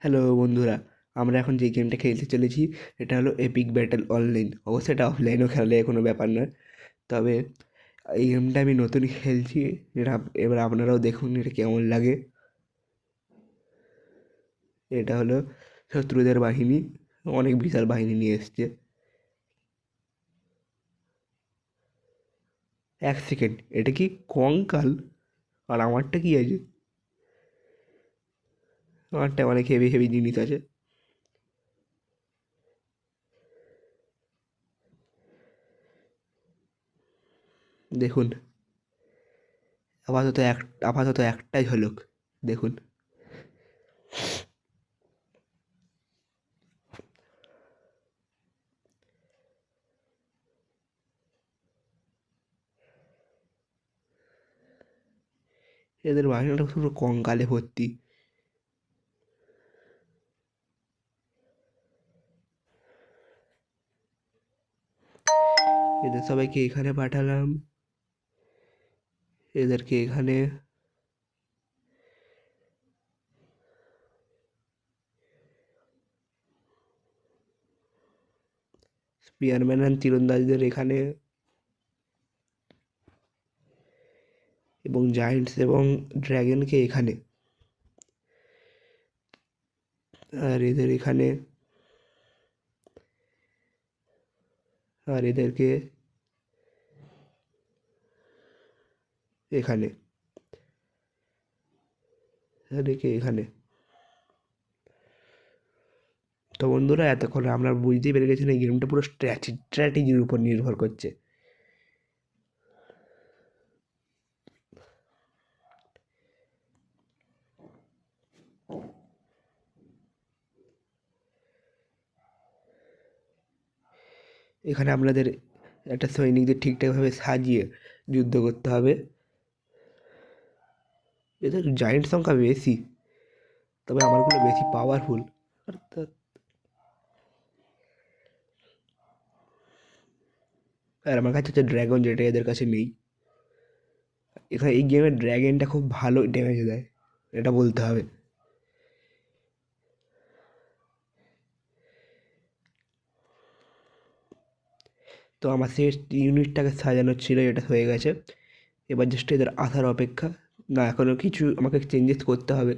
Hello বন্ধুরা, আমরা এখন যে গেমটা খেলতে চলেছি এটা হলো এপিক ব্যাটেল অনলাইন। অবশ্যই এটা অফলাইনেও খেললে কোনো ব্যাপার নয়, তবে এই গেমটা আমি নতুন খেলছি। এটা এবার আপনারাও দেখুন এটা কেমন লাগে। এটা হলো শত্রুদের বাহিনী, অনেক বিশাল বাহিনী নিয়ে এসছে। এক সেকেন্ড, এটা কি কঙ্কাল? আর আমারটা কি আছে? আমারটা অনেক হেভি হেভি জিনিস আছে। দেখুন, আপাতত একটাই ঝলক দেখুন। এদের বাহিনীটা পুরো কঙ্কালে ভর্তি। এদের সবাইকে এখানে পাঠালাম, এদেরকে এখানে। স্পিয়ারম্যান অ্যান্ড তীরন্দাজদের এখানে, এবং জায়ান্টস এবং ড্র্যাগনকে এখানে। আর এদের এখানে, আর এদেরকে এখানে, এদেরকে এখানে। তো বন্ধুরা, এতক্ষণ আমরা বুঝতেই পেরে গেছেন এই গেমটা পুরো স্ট্র্যাটেজির উপর নির্ভর করছে। এখানে আপনাদের একটা সৈনিকদের ঠিকঠাকভাবে সাজিয়ে যুদ্ধ করতে হবে। এদের জায়েন্ট সংখ্যা বেশি, তবে আমারগুলো বেশি পাওয়ারফুল। অর্থাৎ, আর আমার কাছে হচ্ছে ড্র্যাগন, যেটা এদের কাছে নেই। এখানে এই গেমের ড্র্যাগনটা খুব ভালো ড্যামেজ দেয়, এটা বলতে হবে। তো আমার শেষ ইউনিটটাকে সাজানো ছিল, এটা হয়ে গেছে। এবার জাস্ট এদের আসার অপেক্ষা। না, এখনও কিছু আমাকে চেঞ্জেস করতে হবে।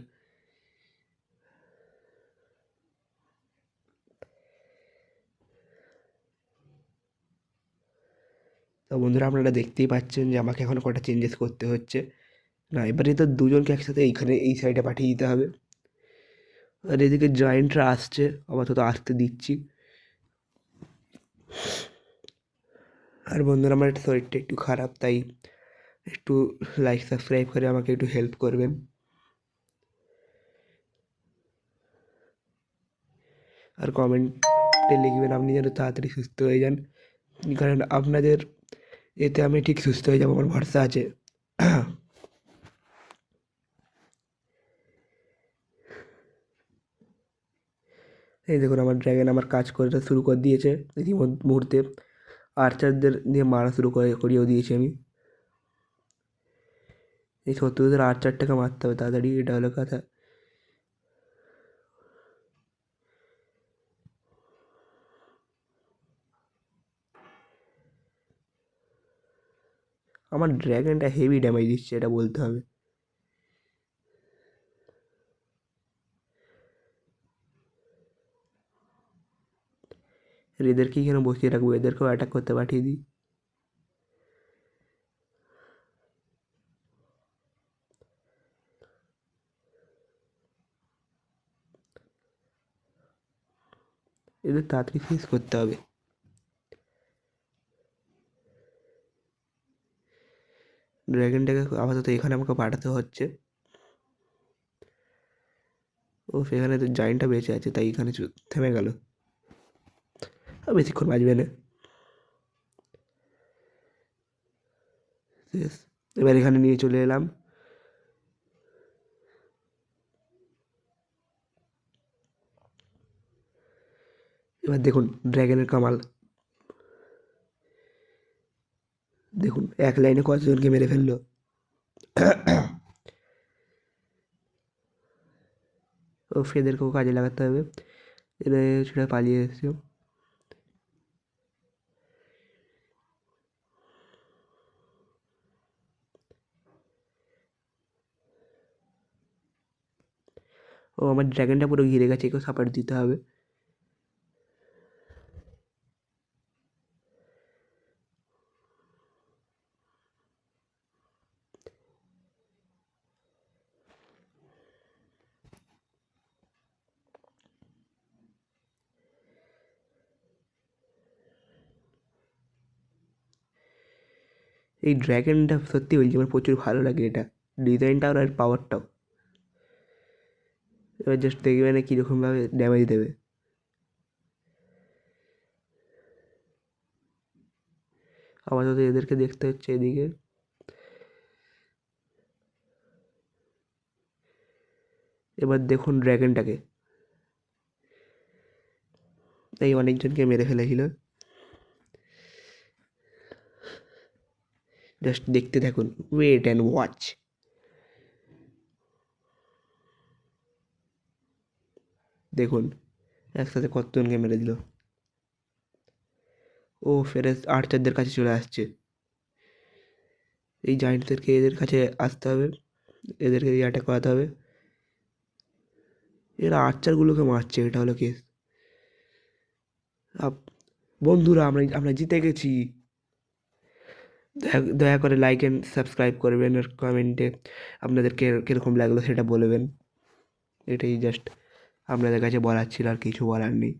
তো বন্ধুরা, আপনারা দেখতেই পাচ্ছেন যে আমাকে এখন কটা চেঞ্জেস করতে হচ্ছে। না, এবারে তো দুজনকে একসাথে এইখানে এই সাইডে পাঠিয়ে দিতে হবে। আর এদিকে জয়েন্টরা আসছে, আপাতত আসতে দিচ্ছি। আর বন্ধুরা, আমার একটু শরীরটা একটু খারাপ, তাই একটু লাইক সাবস্ক্রাইব করে আমাকে একটু হেল্প করবেন। আর কমেন্টে লিখবেন আপনি যেন তাড়াতাড়ি সুস্থ হয়ে যান, কারণ আপনাদের এতে আমি ঠিক সুস্থ হয়ে যাবো, আমার ভরসা আছে। এই দেখুন, আমার ড্র্যাগন আমার কাজ করতে শুরু করে দিয়েছে মুহূর্তে। আর্চারদের দিয়ে মারা করিয়েও দিয়েছি আমি। এই শত্রুদের আর্চারটাকে মারতে হবে তাড়াতাড়ি, এটা হলো কথা। আমার ড্র্যাগনটা হেভি ড্যামেজ দিচ্ছে, এটা বলতে হবে। এদেরকেই কেন বসিয়ে রাখবো, এদেরকেও অ্যাটাক করতে পাঠিয়ে দিই। এদের তাড়াতাড়ি শেষ করতে হবে। ড্র্যাগনটাকে আপাতত এখানে আমাকে পাঠাতে হচ্ছে। ও, সেখানে তো জাইনটা বেঁচে আছে, তাই এখানে থেমে গেল। আর বেশিক্ষণ বাজবে না। শেষ। এবার এখানে নিয়ে চলে এলাম। এবার দেখুন ড্র্যাগনের কামাল, দেখুন এক লাইনে কতজনকে মেরে ফেললো। ও ফেদেরকেও কাজে লাগাতে হবে। এরা সেটা পালিয়ে এসছে। ও আমার ড্র্যাগনটা পুরো ঘিরে গেছে, একেও সাপোর্ট দিতে হবে। এই ড্র্যাগনটা সত্যি বলছি আমার প্রচুর ভালো লাগে, এটা ডিজাইনটাও আর পাওয়ারটাও। এবার জাস্ট দেখবে না কীরকমভাবে ড্যামেজ দেবে। আপাতত এদেরকে দেখতে হচ্ছে এদিকে। এবার দেখুন ড্র্যাগনটাকে, এই অনেকজনকে মেরে ফেলেছিল। জাস্ট দেখতে থাকুন, ওয়েট অ্যান্ড ওয়াচ। দেখুন একসাথে কতজনকে মেরে দিল। ও ফেরেস আর্চারদের কাছে চলে আসছে। এই জায়েন্টদেরকে এদের কাছে আসতে হবে, এদেরকে দিয়ে অ্যাটাক করাতে হবে। এরা আর্চারগুলোকে মারছে, এটা হলো কেস। বন্ধুরা আমরা জিতে গেছি। দয়া করে লাইক অ্যান্ড সাবস্ক্রাইব করবেন, আর কমেন্টে আপনাদের কীরকম লাগলো সেটা বলবেন। এটাই জাস্ট আপনাদের কাছে বলার ছিল, আর কিছু বলার নেই।